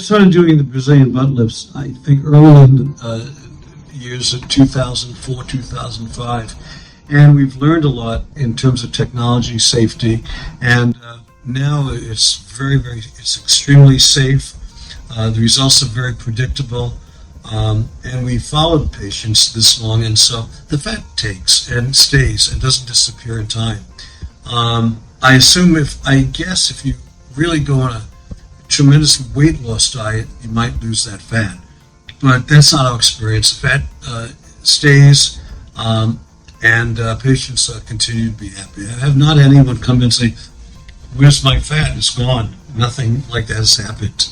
started doing the Brazilian butt lifts, I think, early in the years of 2004, 2005. And we've learned a lot in terms of technology, safety, and now it's it's extremely safe. The results are very predictable, and we followed patients this long, and so the fat takes and stays and doesn't disappear in time. I guess if you really go on a tremendous weight loss diet, you might lose that fat, but that's not our experience. Fat stays, and patients continue to be happy. I have not anyone come in and say, "Where's my fat? It's gone." Nothing like that has happened.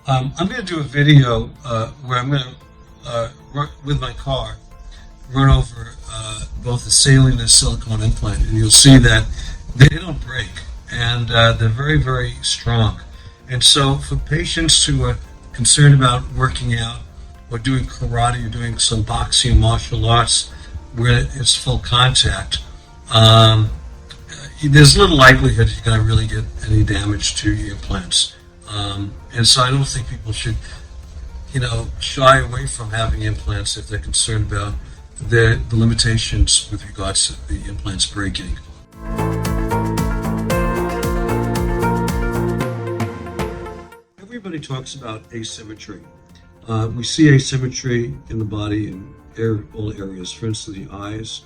I'm going to do a video where I'm going to, with my car, run over both the Saline and Silicone implant, and you'll see that they don't break, and they're very strong. And so for patients who are concerned about working out or doing karate or doing some boxing or martial arts where it's full contact, there's little likelihood you're going to really get any damage to your implants. And so I don't think people should, shy away from having implants if they're concerned about the limitations with regards to the implants breaking. Everybody talks about asymmetry. We see asymmetry in the body in all areas. For instance, the eyes,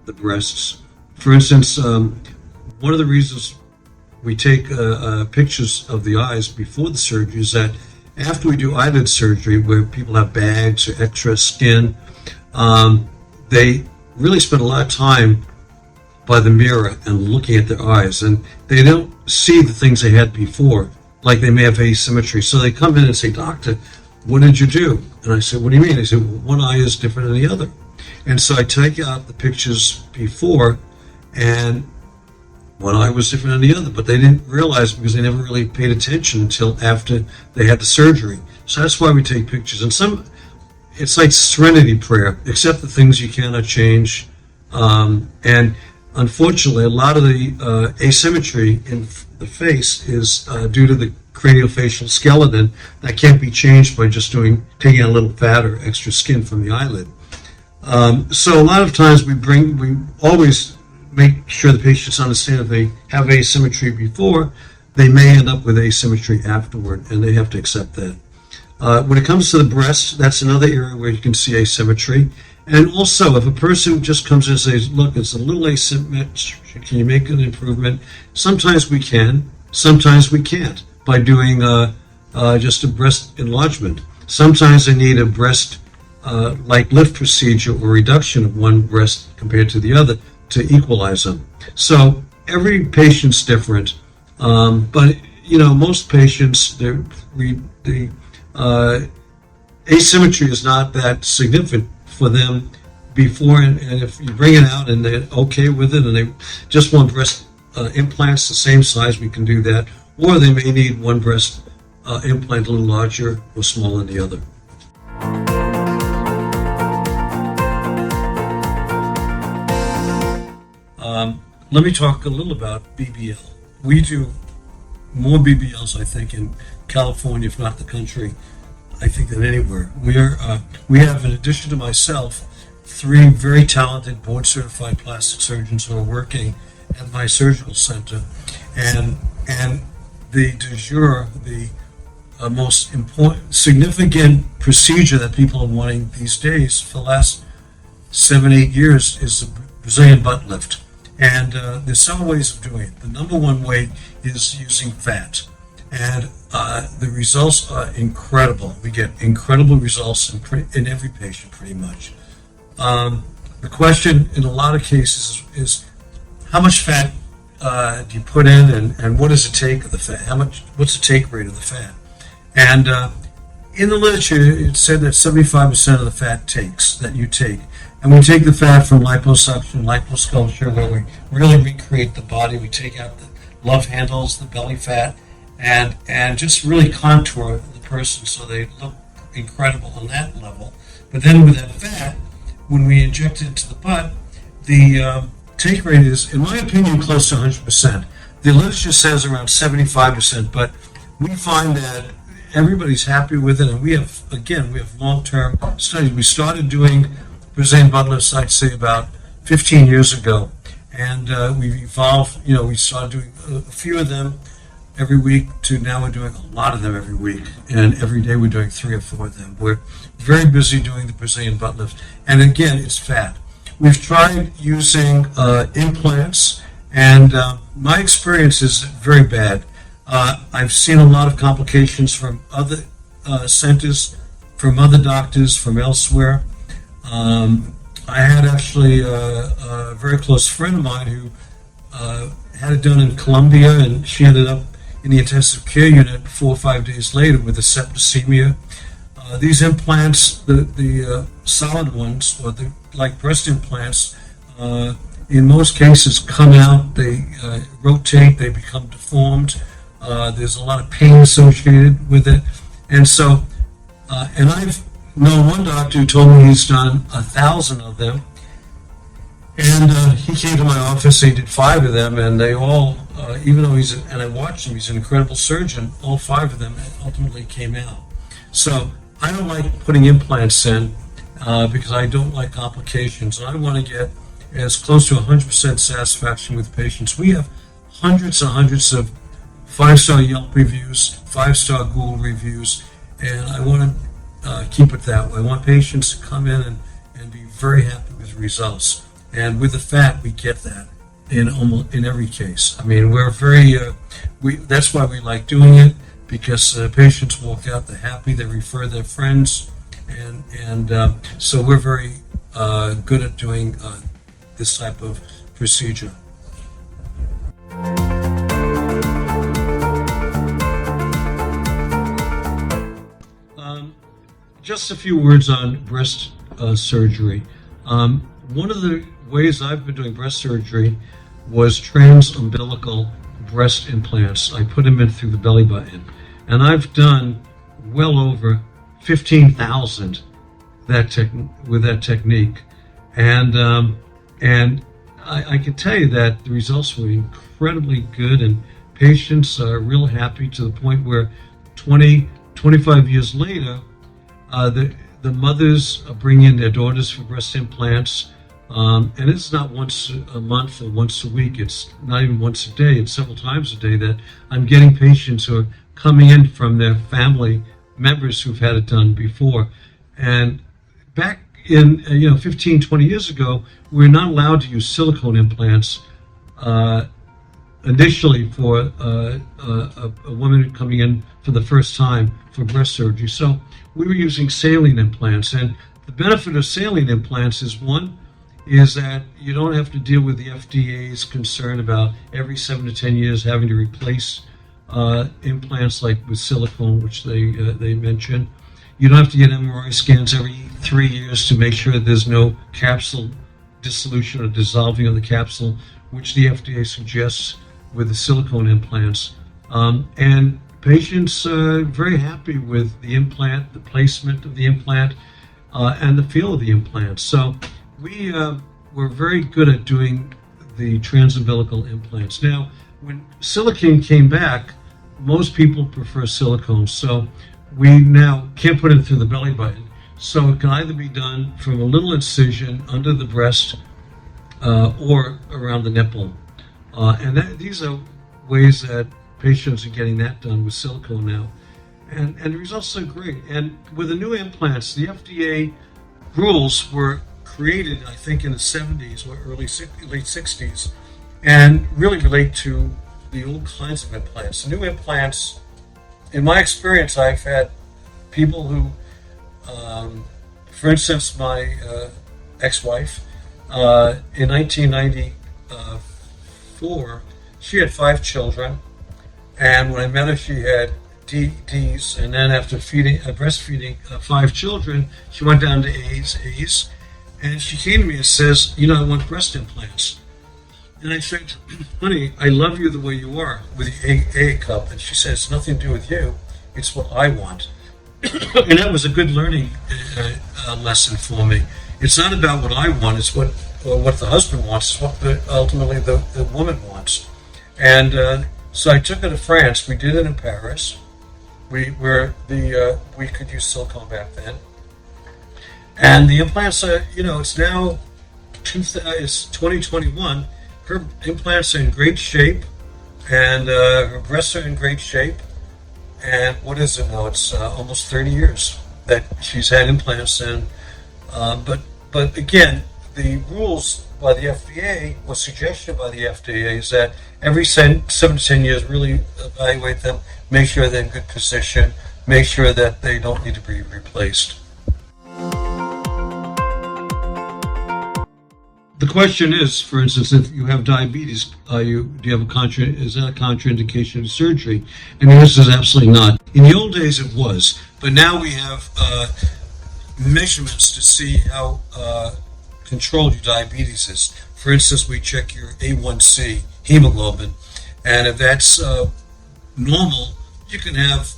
the breasts. For instance, one of the reasons we take pictures of the eyes before the surgery is that after we do eyelid surgery, where people have bags or extra skin, they really spend a lot of time by the mirror and looking at their eyes, and they don't see the things they had before, like they may have asymmetry. So they come in and say, "Doctor, what did you do?" And I said, "What do you mean?" They said, "Well, one eye is different than the other." And so I take out the pictures before, and one eye was different than the other, but they didn't realize because they never really paid attention until after they had the surgery. So that's why we take pictures. And it's like serenity prayer, accept the things you cannot change. And unfortunately, a lot of the asymmetry in the face is due to the craniofacial skeleton that can't be changed by just taking out a little fat or extra skin from the eyelid. So a lot of times we always make sure the patients understand if they have asymmetry before, they may end up with asymmetry afterward, and they have to accept that. When it comes to the breast, that's another area where you can see asymmetry. And also, if a person just comes in and says, "Look, it's a little asymmetry, can you make an improvement?" Sometimes we can, sometimes we can't, by doing just a breast enlargement. Sometimes they need a breast like lift procedure or reduction of one breast compared to the other to equalize them. So every patient's different, but most patients, the asymmetry is not that significant for them before, and if you bring it out and they're okay with it and they just want breast implants the same size, we can do that, or they may need one breast implant a little larger or smaller than the other. Let me talk a little about BBL. We do more BBLs, I think, in California, if not the country, I think, than anywhere. We have, in addition to myself, 3 very talented board-certified plastic surgeons who are working at my surgical center, and the du jour, the most important, significant procedure that people are wanting these days for the last 7-8 years is the Brazilian butt lift. And there's several ways of doing it. The number one way is using fat. And the results are incredible. We get incredible results in every patient, pretty much. The question in a lot of cases is how much fat do you put in, and what does it take of the fat? What's the take rate of the fat? And in the literature, it's said that 75% of the fat that you take. And we take the fat from liposuction, liposculpture, where we really recreate the body. We take out the love handles, the belly fat, and just really contour the person so they look incredible on that level. But then with that fat, when we inject it into the butt, the take rate is, in my opinion, close to 100%. The literature says around 75%, but we find that everybody's happy with it, and we have long-term studies. We started doing Brazilian butt lifts, I'd say, about 15 years ago, and we've evolved. We started doing a few of them every week to now we're doing a lot of them every week, and every day we're doing 3 or 4 of them. We're very busy doing the Brazilian butt lift, and again, it's fat. We've tried using implants, and my experience is very bad. I've seen a lot of complications from other centers, from other doctors, from elsewhere. I had actually a very close friend of mine who had it done in Colombia, and she ended up in the intensive care unit 4 or 5 days later with a septicemia. These implants, the solid ones, or like breast implants, in most cases come out, they rotate, they become deformed. There's a lot of pain associated with it. And so, and I've known one doctor who told me he's done 1,000 of them. And he came to my office, he did 5 of them, and they all, even though and I watched him, he's an incredible surgeon, all 5 of them ultimately came out. So I don't like putting implants in because I don't like complications. And I want to get as close to 100% satisfaction with patients. We have hundreds and hundreds of 5-star Yelp reviews, 5-star Google reviews, and I want to keep it that way. I want patients to come in and be very happy with results. And with the fat, we get that in every case. I mean, we're very, that's why we like doing it, because patients walk out, they're happy, they refer their friends, and so we're very good at doing this type of procedure. Just a few words on breast surgery. One of the ways I've been doing breast surgery was transumbilical breast implants. I put them in through the belly button, and I've done well over 15,000 with that technique, and I can tell you that the results were incredibly good, and patients are real happy to the point where 25 years later, the mothers bring in their daughters for breast implants, and it's not once a month or once a week. It's not even once a day. It's several times a day that I'm getting patients who are coming in from their family members who've had it done before. And back in 15, 20 years ago, we're not allowed to use silicone implants initially for a woman coming in for the first time for breast surgery. So we were using saline implants, and the benefit of saline implants is that you don't have to deal with the FDA's concern about every 7 to 10 years having to replace implants like with silicone, which they mention. You don't have to get MRI scans every 3 years to make sure there's no capsule dissolution or dissolving of the capsule, which the FDA suggests with the silicone implants. And patients are very happy with the implant, the placement of the implant, and the feel of the implant. So we're very good at doing the transumbilical implants. Now, when silicone came back, most people prefer silicone, so we now can't put it through the belly button. So it can either be done from a little incision under the breast or around the nipple. And these are ways that patients are getting that done with silicone now. And the results are great. And with the new implants, the FDA rules were created, I think, in the 70s or late 60s, and really relate to the old kinds of implants. The new implants, in my experience, I've had people who, for instance, my ex-wife, in 1994, she had 5 children, and when I met her, she had D's, and then after breastfeeding 5 children, she went down to A's, and she came to me and says, I want breast implants. And I said, honey, I love you the way you are with the A cup. And she said, it's nothing to do with you. It's what I want. And that was a good learning lesson for me. It's not about what I want. It's what the husband wants. It's what ultimately the woman wants. And so I took it to France. We did it in Paris. We could use silicone back then. And the implants are, it's now it's 2021. Her implants are in great shape, and her breasts are in great shape. And what is it now? It's almost 30 years that she's had implants in. But again, the rules by the FDA, or suggestion by the FDA, is that every 7 to 10 years, really evaluate them, make sure they're in good position, make sure that they don't need to be replaced. The question is, for instance, if you have diabetes, do you have is that a contraindication of surgery? And the answer is absolutely not. In the old days, it was, but now we have measurements to see how controlled your diabetes is. For instance, we check your A1C, hemoglobin, and if that's normal, you can have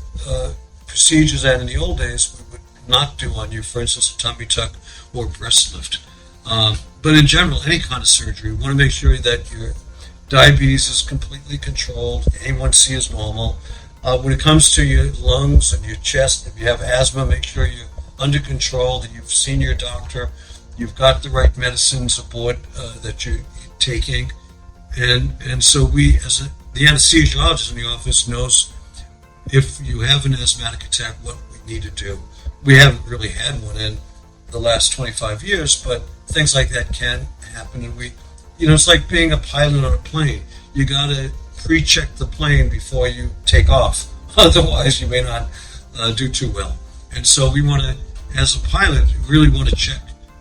procedures that in the old days we would not do on you, for instance, a tummy tuck or breast lift. But in general, any kind of surgery, we want to make sure that your diabetes is completely controlled, A1C is normal. When it comes to your lungs and your chest, if you have asthma, make sure you're under control, that you've seen your doctor, you've got the right medicines aboard that you're taking. And so we, as the anesthesiologist in the office, knows if you have an asthmatic attack, what we need to do. We haven't really had one in the last 25 years, but things like that can happen. And it's like being a pilot on a plane. You got to pre-check the plane before you take off. Otherwise, you may not do too well. And so we want to, as a pilot, really want to check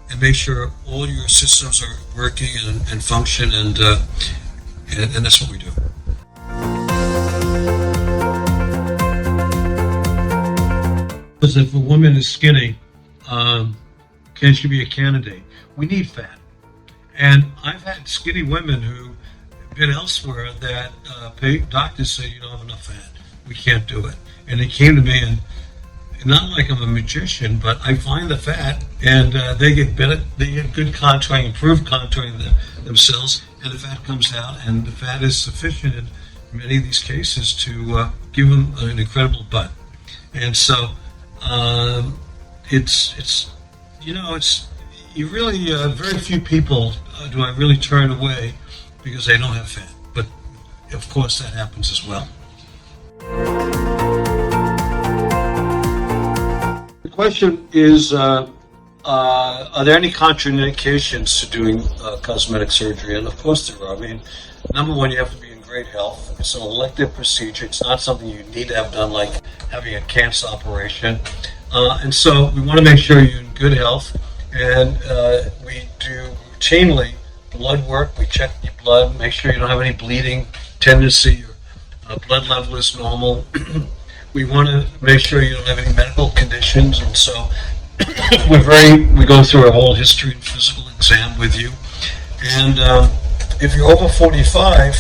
and make sure all your systems are working and function, and that's what we do. Because if a woman is skinny, can she be a candidate? We need fat. And I've had skinny women who've been elsewhere that doctors say, you don't have enough fat. We can't do it. And they came to me, and not like I'm a magician, but I find the fat, and they get better, they get good contouring, improved contouring themselves, and the fat comes out, and the fat is sufficient in many of these cases to give them an incredible butt. And so it's you really, very few people do I really turn away because they don't have fat. But of course that happens as well. The question is, are there any contraindications to doing cosmetic surgery? And of course there are. I mean, number one, you have to be in great health. It's an elective procedure. It's not something you need to have done, like having a cancer operation. And so we want to make sure you're in good health. And we do routinely blood work. We check your blood, make sure you don't have any bleeding tendency, your blood level is normal. We want to make sure you don't have any medical conditions, and so we go through a whole history and physical exam with you. And if you're over 45,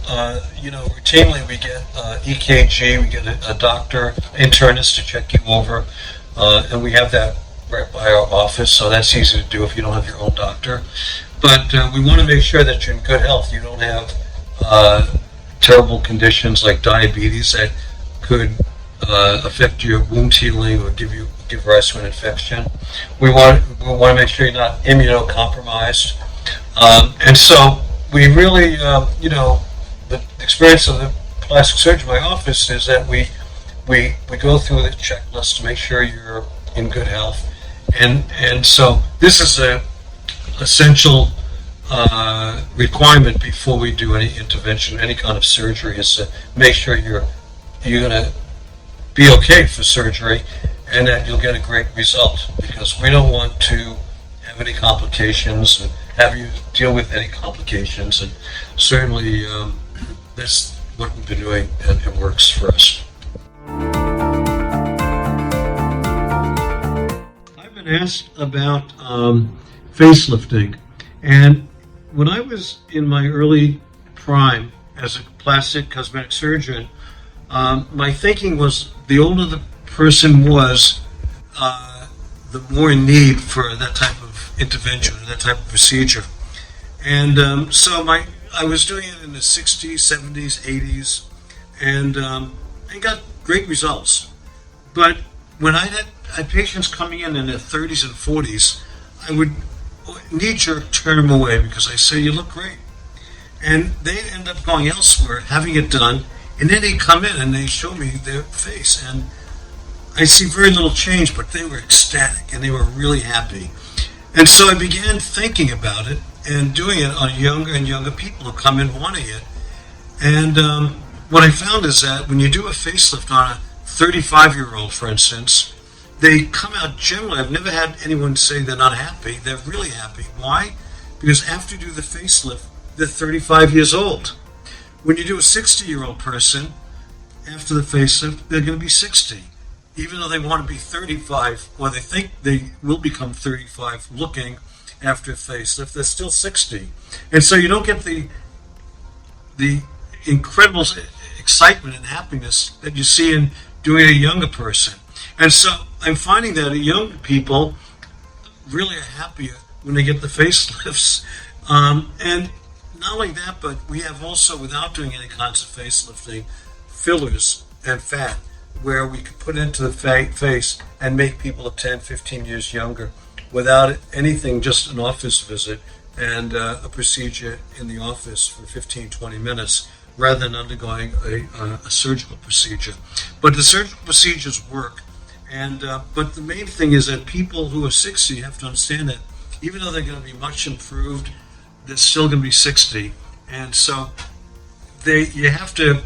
routinely we get EKG, we get a doctor, internist to check you over, and we have that right by our office, so that's easy to do if you don't have your own doctor. But we want to make sure that you're in good health. You don't have terrible conditions like diabetes that could affect your wound healing or give rise to an infection. We want to make sure you're not immunocompromised. And so we really, the experience of the plastic surgeon in my office is that we go through the checklist to make sure you're in good health. And so this is a essential requirement before we do any intervention, any kind of surgery, is to make sure you're going to be okay for surgery and that you'll get a great result, because we don't want to have any complications and have you deal with any complications. And certainly that's what we've been doing, and it works for us. Asked about facelifting, and when I was in my early prime as a plastic cosmetic surgeon, my thinking was the older the person was, the more in need for that type of intervention, that type of procedure. And so I was doing it in the 60s, 70s, 80s, and got great results. But when I had patients coming in their 30s and 40s, I would knee-jerk turn them away because I say, you look great. And they'd end up going elsewhere, having it done, and then they come in and they show me their face. And I see very little change, but they were ecstatic and they were really happy. And so I began thinking about it and doing it on younger and younger people who come in wanting it. And what I found is that when you do a facelift on a 35-year-old, for instance, they come out generally. I've never had anyone say they're not happy. They're really happy. Why? Because after you do the facelift, they're 35 years old. When you do a 60-year-old person, after the facelift, they're going to be 60. Even though they want to be 35, or they think they will become 35 looking after a facelift, they're still 60. And so you don't get the incredible excitement and happiness that you see in doing a younger person. And so I'm finding that young people really are happier when they get the facelifts. And not only that, but we have also, without doing any kinds of facelifting, fillers and fat, where we could put into the face and make people 10, 15 years younger without anything, just an office visit and a procedure in the office for 15, 20 minutes rather than undergoing a surgical procedure. But the surgical procedures work. And but the main thing is that people who are 60 have to understand that even though they're going to be much improved, they're still going to be 60. And so you have to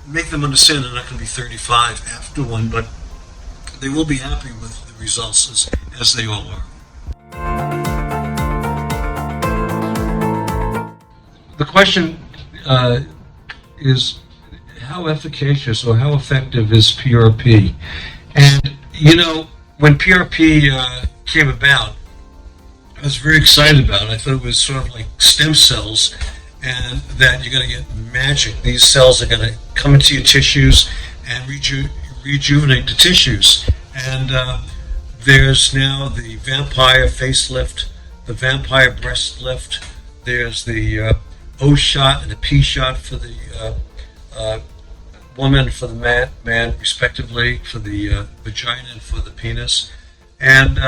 make them understand they're not going to be 35 after one, but they will be happy with the results as they all are. The question is how efficacious or how effective is PRP? And, when PRP came about, I was very excited about it. I thought it was sort of like stem cells, and that you're going to get magic. These cells are going to come into your tissues and rejuvenate the tissues. And there's now the vampire facelift, the vampire breast lift. There's the O shot and the P shot for the woman, for the man, respectively, for the vagina and for the penis. And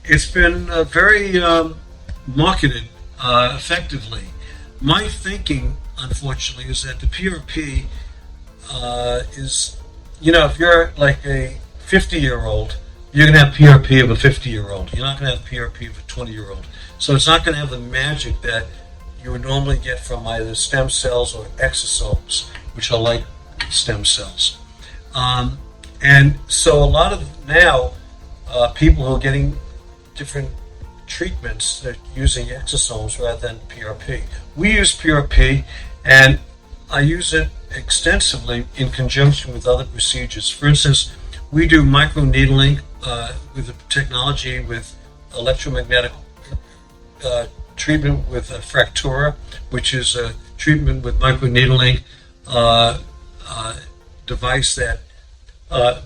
it's been very marketed effectively. My thinking, unfortunately, is that the PRP is, if you're like a 50-year-old, you're going to have PRP of a 50-year-old. You're not going to have PRP of a 20-year-old. So it's not going to have the magic that you would normally get from either stem cells or exosomes, which are like stem cells. And so a lot of now people who are getting different treatments, they're using exosomes rather than PRP. We use PRP, and I use it extensively in conjunction with other procedures. For instance, we do microneedling with a technology with electromagnetic treatment with Fractura, which is a treatment with microneedling device that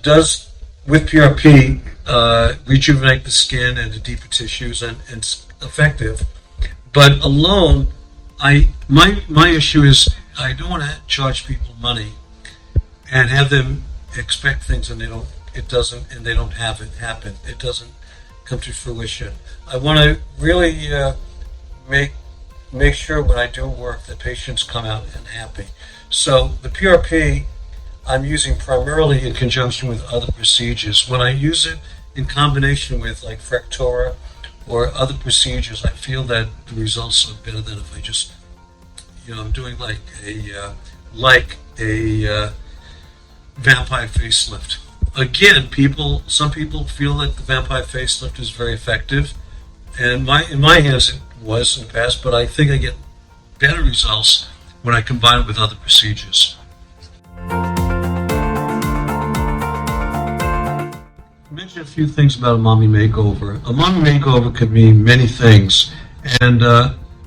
does, with PRP, rejuvenate the skin and the deeper tissues, and it's effective. But alone, my issue is I don't want to charge people money and have them expect things and they don't have it happen. It doesn't come to fruition. I want to really make sure when I do work that patients come out and happy. So the PRP I'm using primarily in conjunction with other procedures. When I use it in combination with like Fractura or other procedures, I feel that the results are better than if I just, I'm doing like a vampire facelift. Again, some people feel that the vampire facelift is very effective, and in my hands it was in the past, but I think I get better results when I combine it with other procedures. Mention a few things about a mommy makeover. A mommy makeover could mean many things, and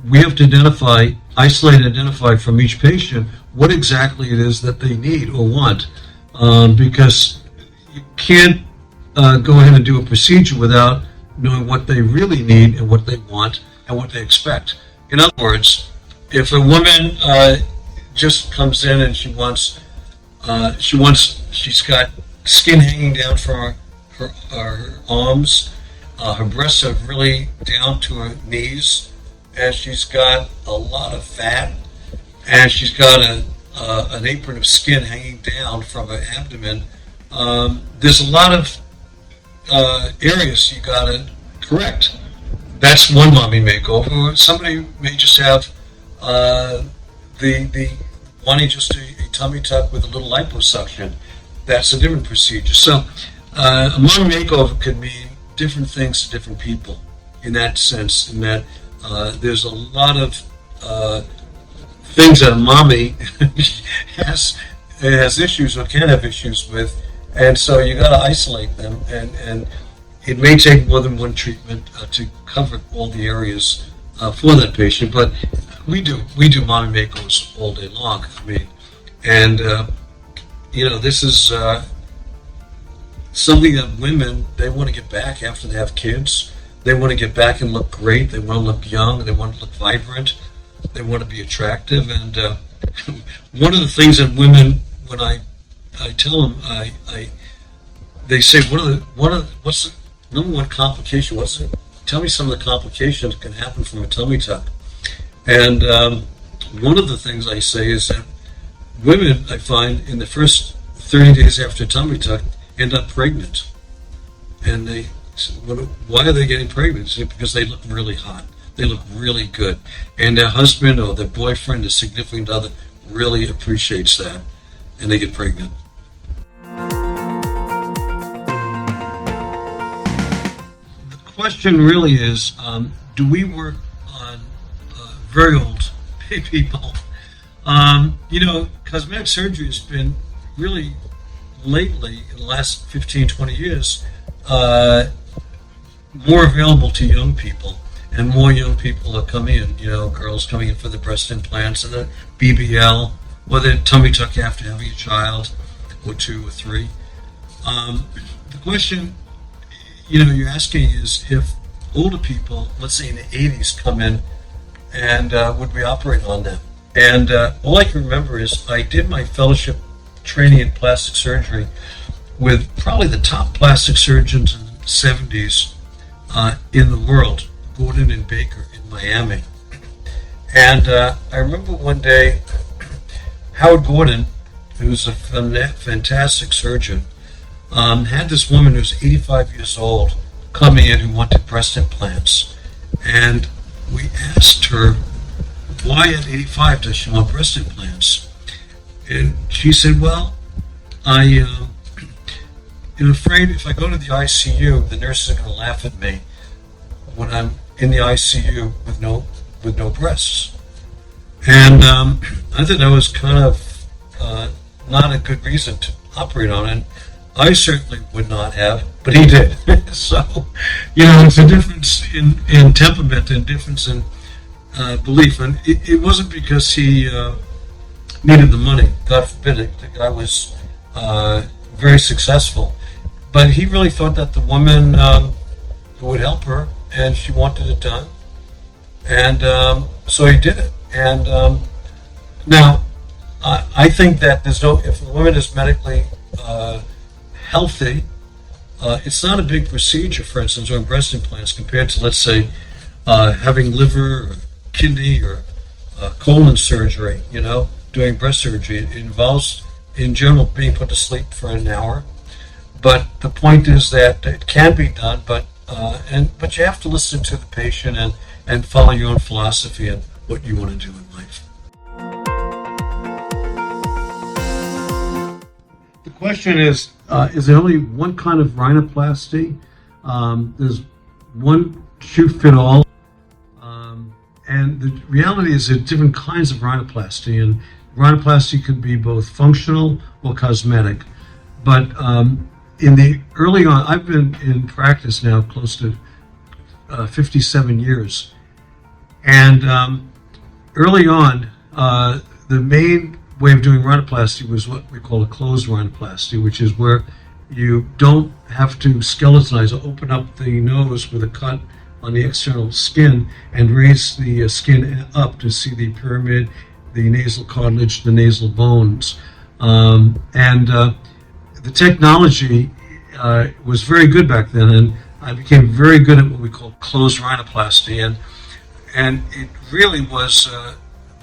we have to identify from each patient what exactly it is that they need or want, because you can't go ahead and do a procedure without knowing what they really need and what they want and what they expect. In other words, if a woman just comes in and she's got skin hanging down from her arms, her breasts are really down to her knees, and she's got a lot of fat, and she's got an apron of skin hanging down from her abdomen. There's a lot of areas you gotta correct. That's one mommy makeover. Somebody may just have the wanting just a tummy tuck with a little liposuction. That's a different procedure. So a mommy makeover could mean different things to different people in that sense, in that there's a lot of things that a mommy has issues or can have issues with, and so you got to isolate them, and it may take more than one treatment to cover all the areas for that patient, but we do mommy makeovers all day long. I mean, and this is something that women, they want to get back after they have kids. They want to get back and look great. They want to look young. They want to look vibrant. They want to be attractive. And one of the things that women, when I tell them, they say, what's the number one complication? Tell me some of the complications that can happen from a tummy tuck. And one of the things I say is that women, I find, in the first 30 days after a tummy tuck, end up pregnant. And they say, why are they getting pregnant? It's because they look really hot. They look really good. And their husband or their boyfriend, their significant other, really appreciates that. And they get pregnant. The question really is, do we work on very old people? Cosmetic surgery has been really, lately, in the last 15, 20 years, more available to young people. And more young people are coming in, girls coming in for the breast implants and the BBL, or the tummy tuck after having a child, or 2 or 3. The question, you're asking is if older people, let's say in the 80s, come in, and would we operate on them? And all I can remember is I did my fellowship training in plastic surgery with probably the top plastic surgeons in the 70s in the world, Gordon and Baker in Miami. And I remember one day, Howard Gordon, who's a fantastic surgeon, had this woman who's 85 years old coming in who wanted breast implants. And we asked her, why at 85 does she want breast implants? And she said, well, I'm afraid if I go to the ICU, the nurses are going to laugh at me when I'm in the ICU with no breasts. And I thought that was kind of not a good reason to operate on it. I certainly would not have, but he did. So, it's a difference in temperament and difference in belief. And it wasn't because he needed the money. God forbid it. The guy was very successful. But he really thought that the woman would help her, and she wanted it done. And so he did it. And now, I think that if a woman is medically healthy, it's not a big procedure, for instance, doing breast implants compared to, let's say, having liver or kidney or colon surgery, doing breast surgery. It involves, in general, being put to sleep for an hour. But the point is that it can be done, but you have to listen to the patient and follow your own philosophy and what you want to do in life. The question is there only one kind of rhinoplasty? There's one shoe fit all. And the reality is there are different kinds of rhinoplasty, and rhinoplasty could be both functional or cosmetic. But in the early on, I've been in practice now close to 57 years. And early on, the main way of doing rhinoplasty was what we call a closed rhinoplasty, which is where you don't have to skeletonize or open up the nose with a cut on the external skin and raise the skin up to see the pyramid, the nasal cartilage, the nasal bones. The technology was very good back then, and I became very good at what we call closed rhinoplasty, and it really was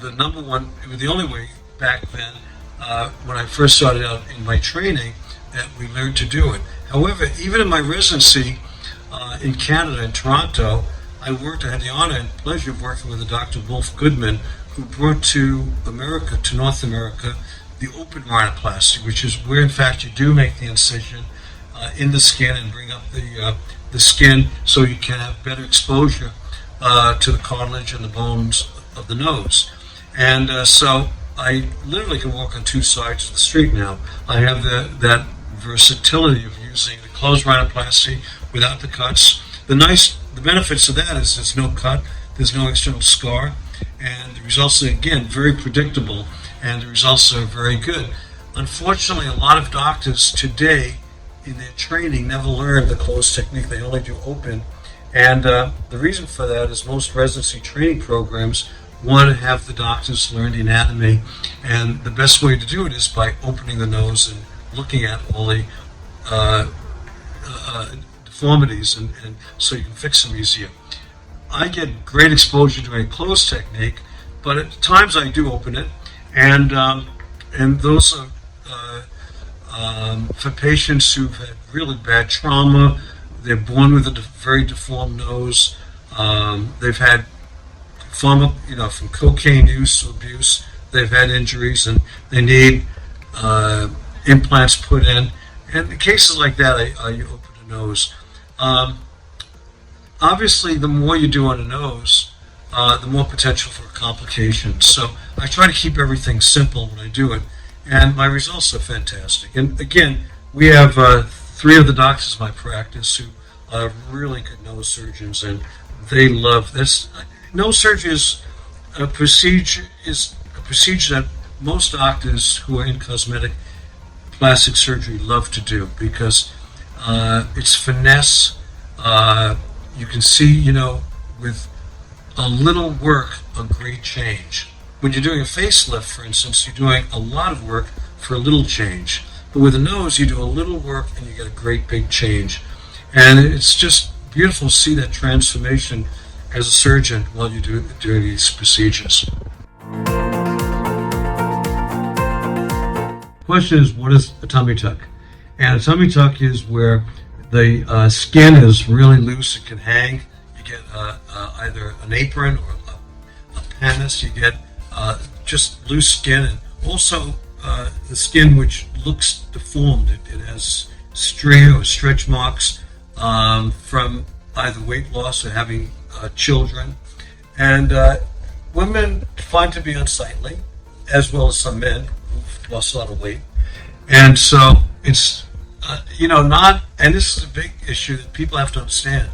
the number one. It was the only way back then when I first started out in my training that we learned to do it. However, even in my residency in Canada, in Toronto, I had the honor and pleasure of working with a Dr. Wolf Goodman, who brought to America, to North America, the open rhinoplasty, which is where, in fact, you do make the incision in the skin and bring up the skin so you can have better exposure to the cartilage and the bones of the nose. And so I literally can walk on two sides of the street now. I have that versatility of using the closed rhinoplasty without the cuts. The benefits of that is there's no cut, there's no external scar, and the results are, again, very predictable, and the results are very good. Unfortunately, a lot of doctors today in their training never learn the closed technique. They only do open. And the reason for that is most residency training programs want to have the doctors learn the anatomy, and the best way to do it is by opening the nose and looking at all the deformities, and so you can fix them easier. I get great exposure doing a closed technique, but at times I do open it, and those are for patients who've had really bad trauma. They're born with a very deformed nose. They've had from cocaine use to abuse. They've had injuries, and they need implants put in. And in cases like that, I open the nose. Obviously, the more you do on the nose, the more potential for complications. So I try to keep everything simple when I do it, and my results are fantastic. And again, we have 3 of the doctors in my practice who are really good nose surgeons, and they love this. Nose surgery is a procedure that most doctors who are in cosmetic plastic surgery love to do, because it's finesse. You can see, with a little work, a great change. When you're doing a facelift, for instance, you're doing a lot of work for a little change. But with a nose, you do a little work and you get a great big change. And it's just beautiful to see that transformation as a surgeon while you're doing these procedures. The question is, what is a tummy tuck? And a tummy tuck is where the skin is really loose. It can hang. You get either an apron or a panis. You get just loose skin, and also the skin which looks deformed. It has stria or stretch marks from either weight loss or having children. And women find to be unsightly, as well as some men who've lost a lot of weight. And so it's and this is a big issue that people have to understand,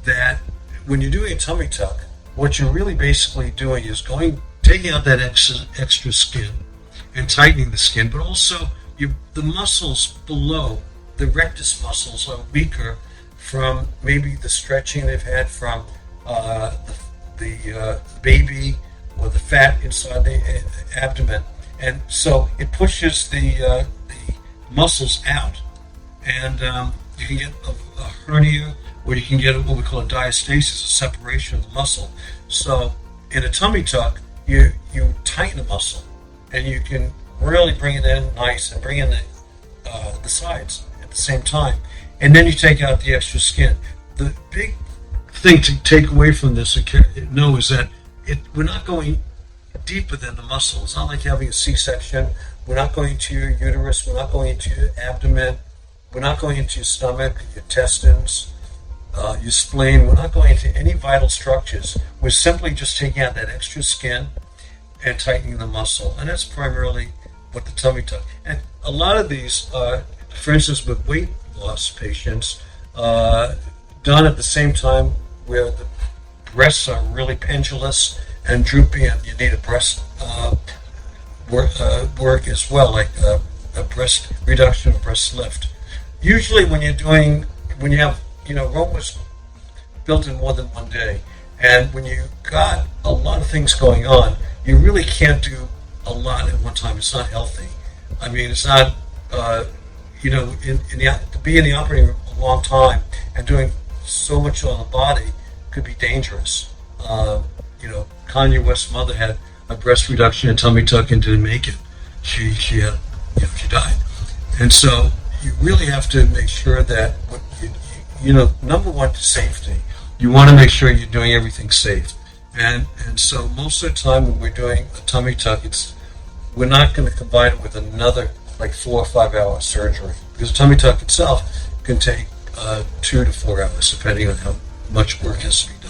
that when you're doing a tummy tuck, what you're really basically doing is taking out that extra skin and tightening the skin, but also the muscles below, the rectus muscles, are weaker from maybe the stretching they've had from the baby or the fat inside the abdomen, and so it pushes the muscles out, and you can get a hernia, or you can get what we call a diastasis, a separation of the muscle. So in a tummy tuck, you tighten the muscle, and you can really bring it in nice and bring in the sides at the same time, and then you take out the extra skin. The big thing to take away from this is that we're not going deeper than the muscle. It's not like having a C-section. We're not going to your uterus. We're not going into your abdomen. We're not going into your stomach, your intestines, your spleen. We're not going into any vital structures. We're simply just taking out that extra skin and tightening the muscle. And that's primarily what the tummy tuck. And a lot of these, for instance, with weight loss patients, done at the same time where the breasts are really pendulous and droopy, and you need a breast work as well, like a breast reduction, breast lift. Usually when you have Rome was built in more than one day. And when you got a lot of things going on, you really can't do a lot at one time. It's not healthy. I mean, it's not, to be in the operating room a long time and doing so much on the body could be dangerous. Kanye West's mother had a breast reduction and tummy tuck and didn't make it. She had, she died. And so you really have to make sure that, number one, safety. You want to make sure you're doing everything safe. And so most of the time when we're doing a tummy tuck, we're not going to combine it with another 4 or 5 hour surgery, because a tummy tuck itself can take 2 to 4 hours, depending on how much work has to be done.